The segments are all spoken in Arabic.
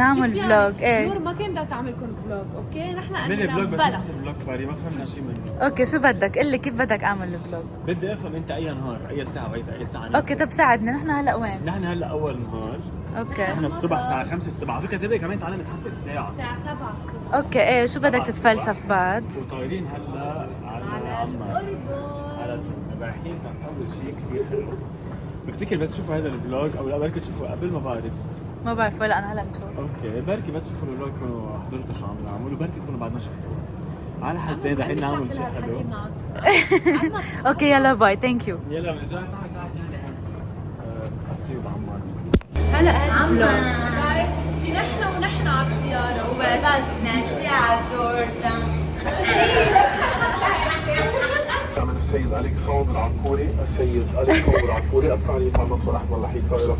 نعمل فلوج. ايه نور ما كان بدها تعملكم فلوج، اوكي؟ نحن من قلنا الفلوج بس بلا. نفس الفلوج باري ما فهمنا شيء منه. اوكي شو بدك؟ قل لي كيف بدك اعمل الفلوج. بدي افهم انت اي نهار اي ساعه وهي اي ساعه اوكي طب ساعدني، نحن هلا وين؟ نحن هلا اول نهار. اوكي نحن الصبح الساعه 5 الصبح، على فكره تبقى كمان تعلمت حتى الساعه الساعة 7 الصبح اوكي. ايه شو بدك تتفلسف بعد؟ وطايرين هلا على عمان، الأردن. على رايحين تنصور شيء كثير حلو. بفتكر بس شوفوا هذا الفلوج او لا بركي تشوفوا قبل ما بعرف. ما بعرف ولا انا هلا بشوف. اوكي بركي بس شوفوا الفلوج كانوا حضرتوا شو عم نعمل وبركي تكونوا بعد ما شفتوه. على حالتين رح نعمل شيء حلو. اوكي يلا باي ثانك يو. يلا تعال تعال تعال اسيو بعمان. هلا الفلوج في نحن ونحن على الطيارة وبس نحكي على جوردان. من السيد الكسندر عبقوري، السيد الكسندر عبقوري، الثاني مع منصور احمد لحيد طائرة.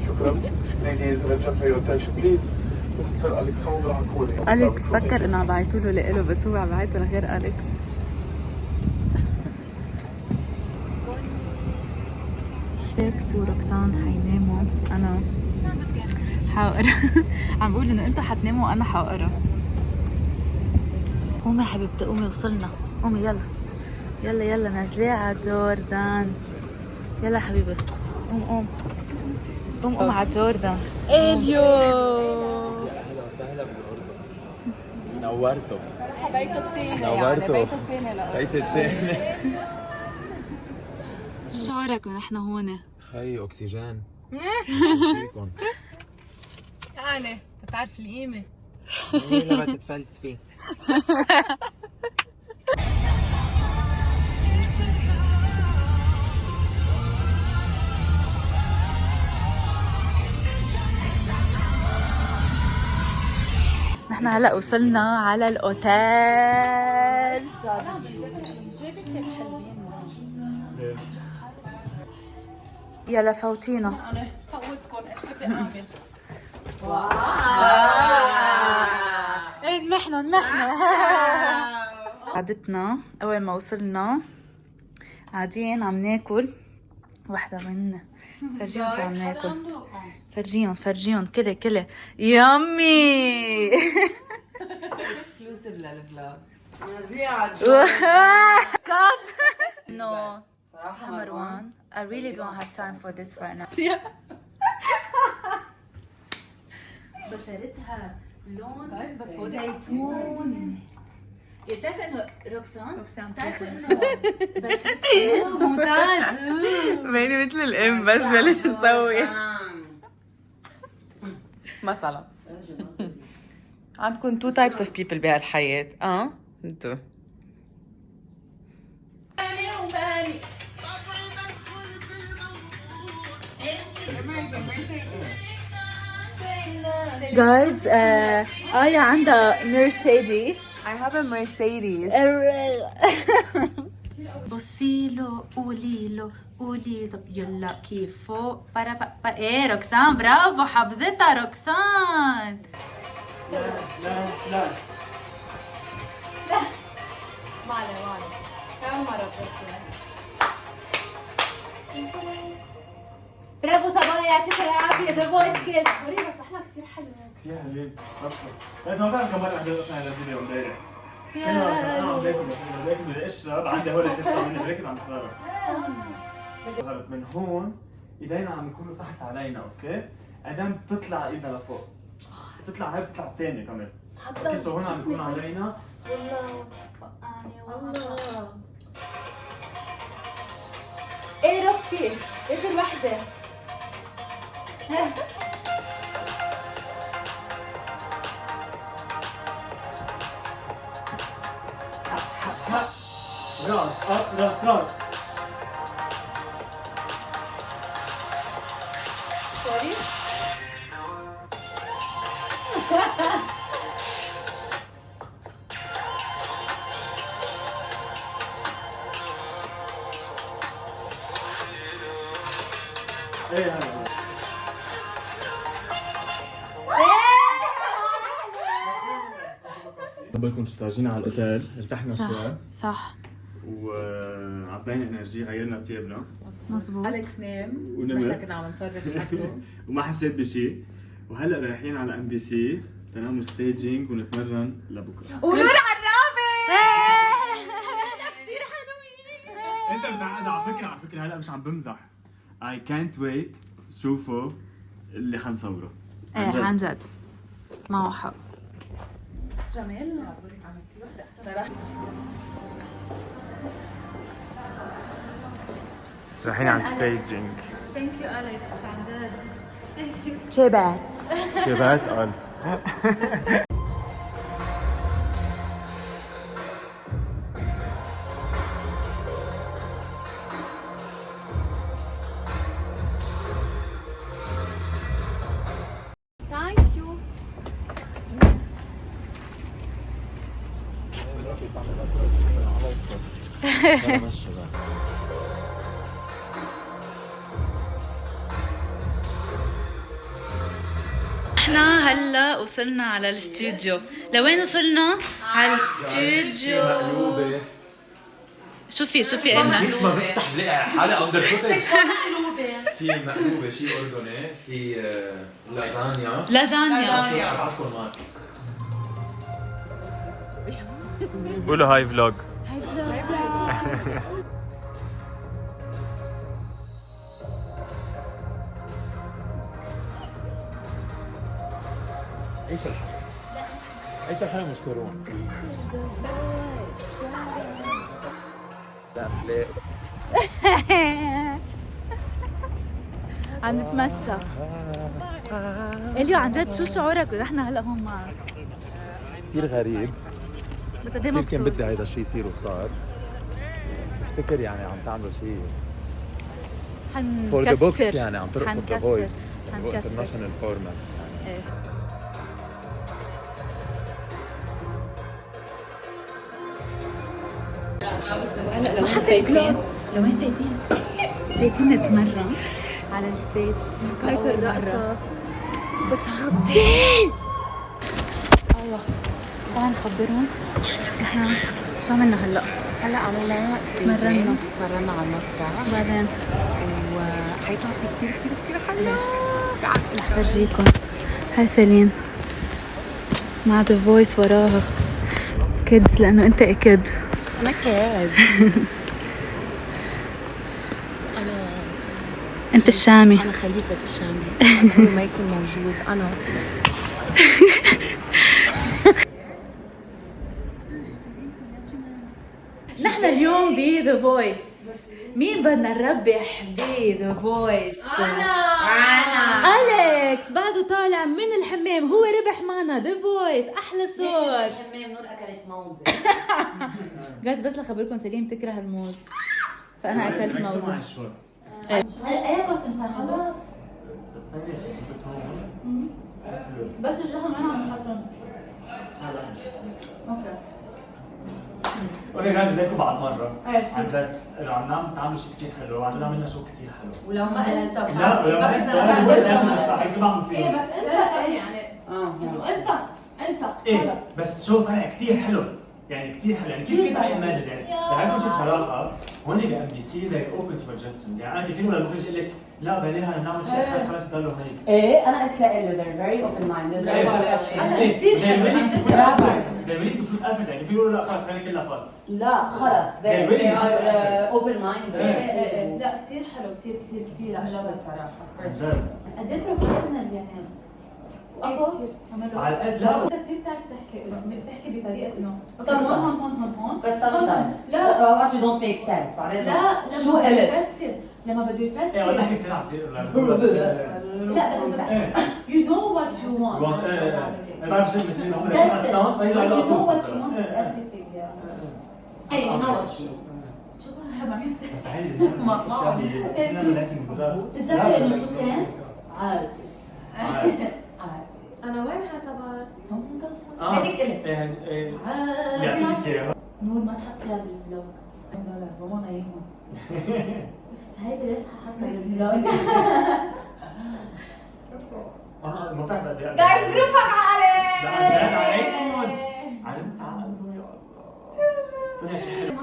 شكرا. Ladies and gentlemen, your attention please. Mr. الكسندر عبقوري. اليكس فكر انه عم بعيطوا له لإله بس هو عم بعيطوا لغير اليكس. اليكس وروكسان حيناموا، انا حاقرا. عم بقول انه انتوا حتناموا وانا حاقرا. قومي يا حبيبتي قومي، وصلنا. قومي يلا يلا يلا نازلين على جوردان. يلا حبيبي قوم قوم قوم قوم على جوردان. اليو اهلا وسهلا بالاردن. نورتوا. بيته الثاني نورتوا. بيته الثاني بيت الثاني. شو شعورك ونحن هون؟ خي اكسجين. فيكم يعني بتعرف القيمة. لما تتفلسفي. نحن هلا وصلنا على الاوتيل. يلا فوتينا. انا فوتكم ايش بدي اعمل؟ نحن قعدتنا اول ما وصلنا قاعدين عم ناكل. واحدة من فرجيهم شو عم ناكل. فرجيهم كله يامي. اكسكلوسيف للفلوج. كات. No صراحة مروان I really don't have time for this right now. بشرتها لون زيتون. بتعرف انه روكسان بتعرف انه بشرتها مونتاج بيني مثل الام بس بلش تسوي مثلا. عندكم two types of people بهالحياة. انتو guys آية عندها مرسيدس. I have a Mercedes. بصي له قولي طب يلا كيفه ايه روكسان برافو حافظتها روكسان. لا معلي كم مرة برافو صبايا يعطيك العافية. ذا فويس كيدز بس احنا كثير حلوة. كثير حلوين. لا ما تعرف كم مرة حضرت اصلا هذا الفيديو امبارح. كل مرة مثلا انا عم باكل بس بدي باكل بدي اشرب عندي هول القصة مني بركض عم تضرب. ظهرت من هون ايدينا عم يكونوا تحت علينا اوكي؟ ادام بتطلع ايدنا لفوق. بتطلع هاي بتطلع الثانية كمان. اوكي سو هون عم يكون علينا. والله وقعني والله. ايه روكسي ايش الوحدة؟ راس سوري. ايه هذا بالكم شو ساجينا على الاوتيل، ارتحنا شوي صح وعبينا انرجي، غيرنا ثيابنا مزبوط. أليكس نام. ونمت. نحن كنا عم نصرف حقه. وما حسيت بشيء وهلا رايحين على ام بي سي تنعمل ستيجينج ونتمرن لبكره. ونور على الرابع. كثير حلوين. انت بتعقد على فكره هلا مش عم بمزح. I can't wait تشوفوا اللي حنصوره. ايه عن جد معه حق. جمال صراحة رايحين على ستيجينج. ثانك يو أليكس عن جد. شبات. شبات قال. ثانك يو. احنا هلا وصلنا على الاستوديو. لوين وصلنا؟ على الاستوديو. مقلوبة. شوفي قلنا كيف ما بفتح بلاقي حالي اندر فوتج. مقلوبة. في مقلوبة شيء أردني، في لازانيا. لازانيا. ابعتكم مارك. قولوا هاي فلوج. ايش الحلو مشكورون. لا فلاق. عم نتمشى. اليو عن جد شو شعورك ونحن هلا هون معك؟ كثير غريب. بس قد ايه كثير كان مبسوط؟ بدي هيدا الشيء يصير وصار. بفتكر يعني عم تعملوا شيء فور ذا بوكس، يعني عم ترقصوا ذا فويس انترناشونال فورمات يعني. ايه. ما فايتين. لوين فايتين؟ فايتين نتمرن على الستيج. هاي الرقصة بتخضين. الله تعال نخبرهم نحن شو عملنا هلا. هلا عملنا ستيجين، تمرنا على المسرح وبعدين وحيطلع شيء كثير كثير كثير حلو. رح فرجيكم. هاي سيلين مع ذا فويس وراها كيدز لانه انت اكيد. انا كاد. انت الشامي. انا خليفة الشامي. هو ما يكون موجود انا. نحن اليوم ب The Voice. مين بدنا نربح ب The Voice؟ أنا أليكس بعده طالع من الحمام، هو ربح معنا The Voice. أحلى صوت. الحمام نور اكلت موزة. جايز بس لخبركم سليم تكره الموز فأنا أكلت موزة. أي قسم صار خلاص. بس الجهة ما عم نحطهم. أوكي. اوكي جايز بدي احكي بعد مره. ايه. عن جد انه عم نعمل تعملوا شيء كثير حلو، عن جد عملنا شو كثير حلو. ولو ما انت لا ولما انت رح شو بعمل فيه؟ ايه بس انت يعني انت ايه خلص. بس شو طلع كثير حلو، يعني كثير حلو، يعني كيف كنت عم ماجد يعني رح اقول شيء بصراحه هون بام بي سي ذي اوبن تو سجستشنز، يعني انا كثير ولا المخرج يقول لي لا بلاها نعمل شيء اخر خلص ضلوا هيك. ايه انا قلت له they're very open minded. ايه they're willing to put effort. They're willing to put effort، يعني في يقولوا لا خلص خلينا كلها فاس. لا خلص they are open minded. لا كثير حلو كثير لا عجبت صراحه. عن جد قد ايه بروفيشنال يعني. وقفوا عملوا على قد لا انت كثير بتعرف تحكي بطريقه انه Sometimes. هون بس sometimes لا اوقات you don't make sense. بعدين لا شو لما بده قلت؟ يفسر لما بده يفسر ايه ولا احكي كثير عم تصير لا بس ايه you know what you want. ما بعرف شيء بس هم That's it. الصوت طيب على You know طول what you want is everything. ايه you know what you want. شو بحب عم يحكي. بس عادي احنا بناتي من تتذكر انه شو كان؟ عادي. انا وين حتبعت؟ هذيك عادي. يعطيك اياها. نور ما تحطيها بالفلوج. ماما اياهم. هيدي لسه حاطه بالفلوج. انا ما بتعرف قد ايه جايز جروب عليك. عليكم علمت عقلكم يا الله. طلع شيء حلو.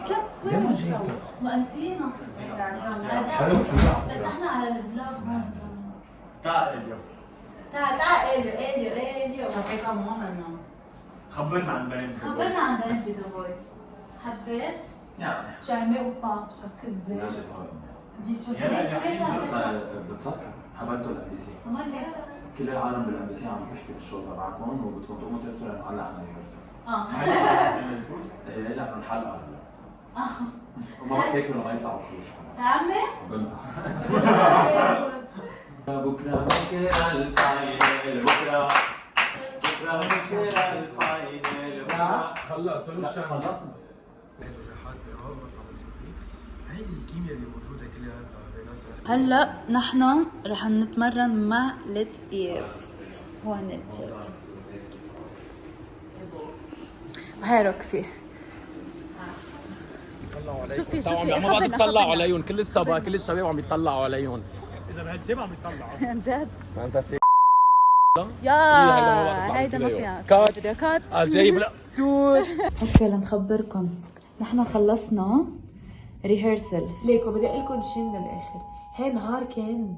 3 صور بنسوي. ما نسينا. حلو بس احنا على الفلوج هون. تعال اليوم تعال اليو شايفة كمان منه. خبرنا عن بنات خبرنا عن بنات بذا فويس. حبيت يعني شامي وبا كذاب دي شو بتصفى حضرتوا الام بي سي كمان ليه؟ كل العالم بالام بي سي عم تحكي بالشو تبعكم وبدكم تقوموا تلبسوا لانه هلا عنا ريهرسل. ايه لا الحلقه هلا. وما رح تاكلوا لما يطلعوا كروشكم. يا عمي؟ بمزح. بكره الفاينل بكره الفاينل بكره خلصنا. هي الكيمياء اللي موجوده كلها بيناتنا. هلا نحن رح نتمرن مع ليت اير. هون التشيك. وهي روكسي. شوفي طبعا ما بعد تطلعوا عليهم، كل الصبا كل الشباب عم يطلعوا عليهم. اذا بهالتيم عم يطلعوا عن جد؟ ما انت سي يا هيدا ما فيها كات. فيديو كات. جايب لا توت. اوكي لنخبركم نحن خلصنا ريهرسلز. ليكو بدي اقول لكم شيء من الاخر، هي نهار كان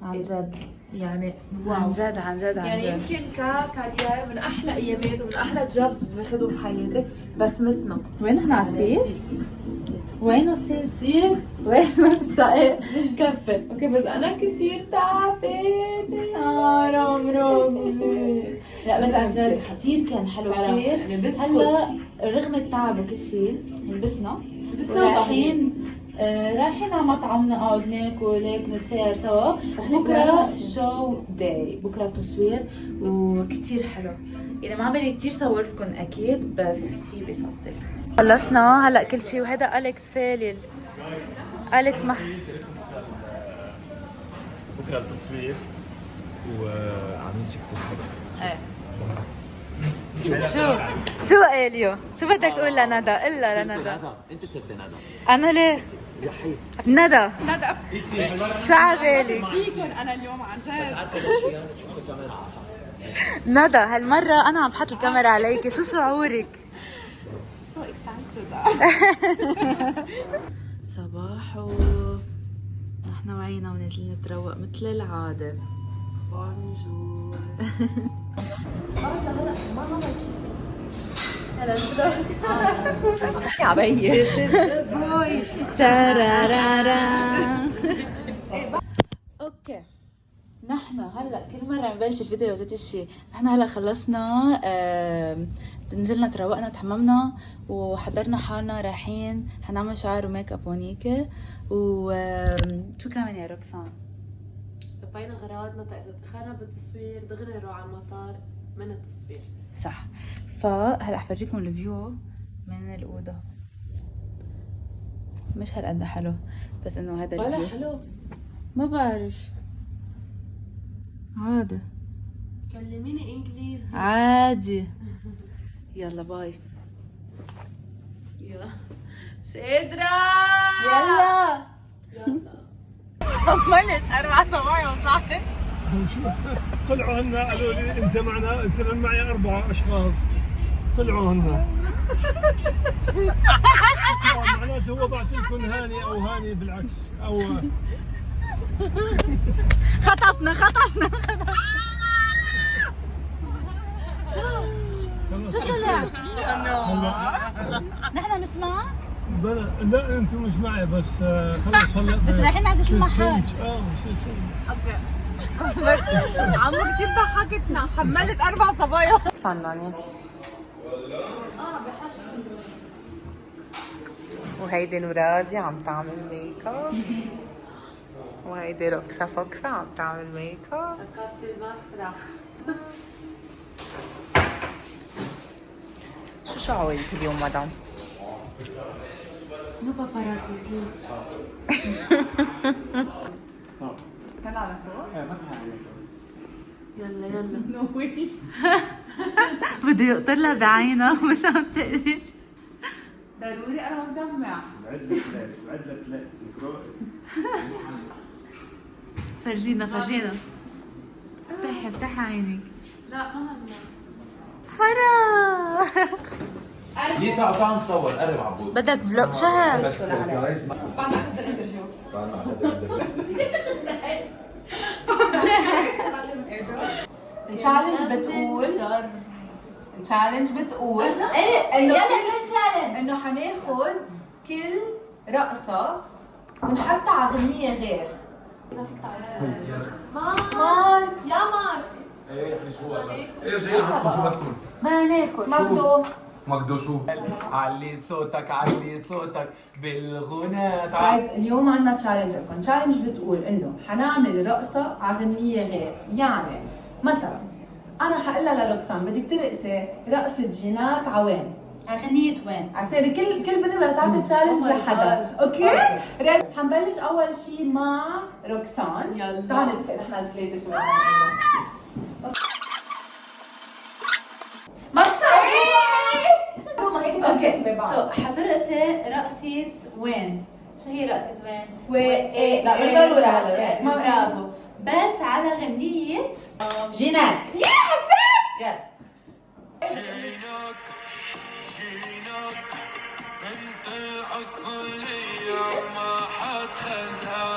عن جد يعني واو عن جد عن جد عن يعني جد. يمكن ككارير من احلى ايامات ومن احلى جوبز باخذهم بحياتك، بس متنا وين نحن على السيس؟ وينه السيس؟ سيس وين ما شفتها ايه؟ كفت اوكي، بس انا كثير تعبانه روم لا بس عن جد كثير كان حلو كثير. يعني هلا رغم التعب وكل شيء لبسنا رايحين رايحين على مطعم نقعد ناكل هيك نتساير سوا. بكره شو داي، بكره تصوير وكتير حلو. يعني ما عملي كتير صورتكم اكيد بس شيء بيصدق. خلصنا هلا كل شيء وهذا اليكس فالل. اليكس بكره التصوير وعاملين شيء كثير حلو. شو اليو؟ شو بدك تقول لندى؟ الا لندى. انت صرت ندى. انا ليه؟ يا حي ندى شو عبالي؟ فيكم انا اليوم عن جد. ندى هالمرة أنا عم بحط الكاميرا عليكي، شو شعورك؟ سو اكسايتد. صباحو نحن وعينا ونازلين نتروق مثل العادة. بونجور. عبيه. تارارارا. اوكي نحن هلا كل مرة نبلش الفيديو ذات الشيء. نحن هلا خلصنا نزلنا تروقنا تحممنا وحضرنا حالنا رايحين حنعمل شعر وميك اب هونيك. وشو كمان يا روكسان؟ لبينا غراضنا اذا تاخرنا بالتصوير دغري نروح على المطار من التصوير. صح. فهلا رح فرجيكم الفيو من الأوضة. مش هالقد حلو بس انه هذا ولا الفيو حلو. ما بعرف عادي كلميني انجليزي. عادي. يلا باي. يلا مش قادرة. يلا كملت 4 صبايا وصحت. طلعوا هن قالوا لي انت معنا، قلت لهم معي 4 اشخاص. طلعوا هن معناته هو بعت لكم هاني او هاني بالعكس او خطفنا شو طلع؟ نحن مش معك؟ بلا لا انتم مش معي بس خلص هلا بس رايحين على شو محل. اوكي. عمو كثير ضحكتنا، حملت 4 صبايا. تفنني. وهيدي نورازي عم تعمل ميك اب. وهيدي روكسا فوكسا عم تعمل ميك اب. رقصتي المسرح. شو شعورك اليوم مدام؟ نو باباراتي بليز. طلع لفوق. يلا يلا. نو واي. بده يقطر لها بعينها مش عم تقدر. ضروري انا مدمع. بعد لك فرجينا افتحي عينك. لا ما هلا. حرام. ليه تعال نصور قرب عبود. بدك فلوج شهر. بس جايز بعد ما اخذت الانترفيو. بعد ما اخذت التشالنج بتقول يلا شو التشالنج؟ انه حناخد كل رقصة ونحطها على غنية غير. مار يا مار. ايه شو ايه جاي عندكم شو بدكم؟ ما ناكل ماكدو ماكدو شو؟ علي صوتك بالغنى. طيب اليوم عندنا تشالنج لكم. تشالنج بتقول انه حنعمل رقصة على غنية غير. يعني مثلا انا حقلها لروكسان بدك ترقصي رقصة جينات عوام. غنية وين؟ عسيري كل بنت بدها تعطي تشالنج لحدا. اوكي؟ حنبلش اول شيء مع روكسان. يلا. تعالي نتفق نحن الثلاثة شو بدنا نعمل. ما اوكي سو حترقصي رقصة وين؟ شو هي رقصة وين؟ لا بنرجع ورا هلا. ما برافو بس على غنية جينات. انت الاصلية وما حد خذها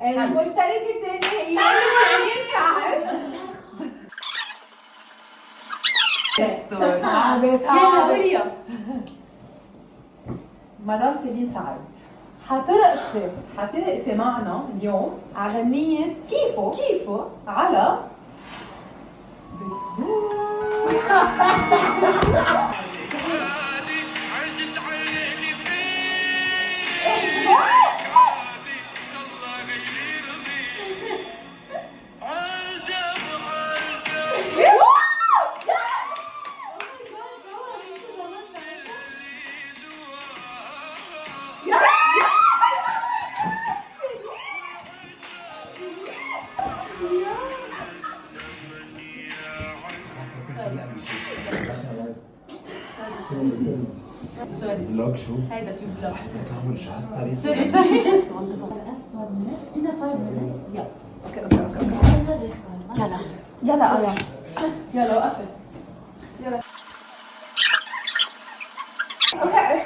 المشترك الثاني ينفع. صعبة. مدام سيلين سعد حترقصي معنا اليوم على غنية كيفو على فلوج شو؟ هيدا في بلوك. تعمل شو هالسريع؟ سوري هنا 5 minutes. يلا آية يلا وقفي يلا. اوكي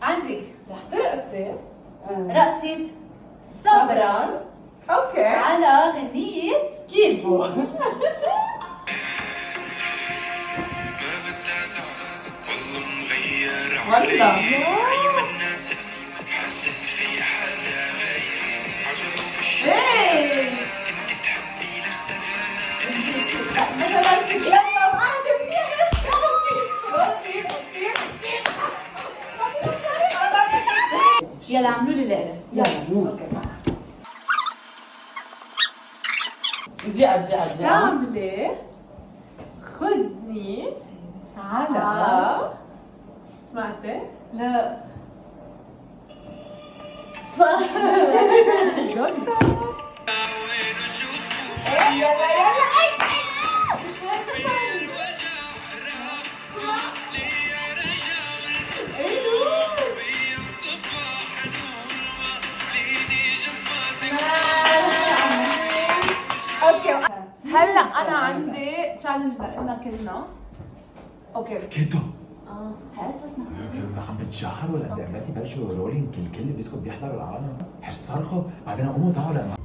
عندك رح ترقصي رقصة صبرا اوكي على غنية كيفو؟ والله هي من الناس حاسس في حدا غير عجبه بالشيء كنت تحبي يلا عملوا لي القرا يلا دقيقة تعملي خدني على سمعتي؟ لا اوكي هلا انا عندي تشالنج لنا كلنا. اوكي سكتوا عم بتشهر ولا بس يبلشوا رولينج الكل بيسكت بيحضروا العالم حش صرخوا بعدين قوموا تعالوا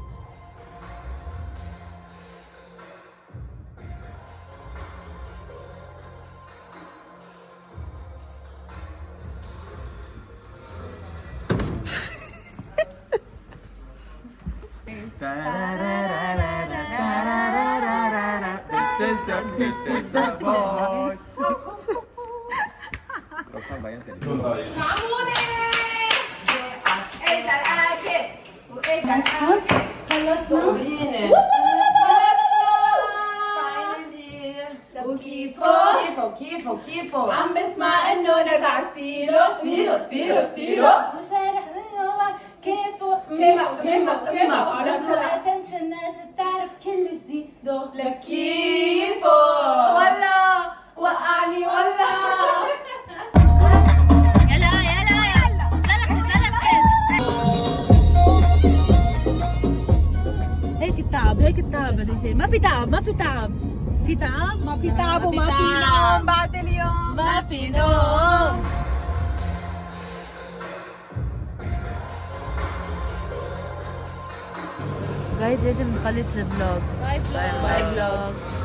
This is the boy. عموني ايش الاكل وايش الاكل خلصنا وكيفو عم بسمع انه نزع ستيلو وشارح منه كيفو نفس الاتنشن الناس بتعرف كل جديد لك كيفو ولا وقعني ولا هيك التعب بده يصير. ما في تعب في تعب وما في نوم بعد اليوم. ما في نوم. جايز لازم نخلص الفلوج. باي فلوج.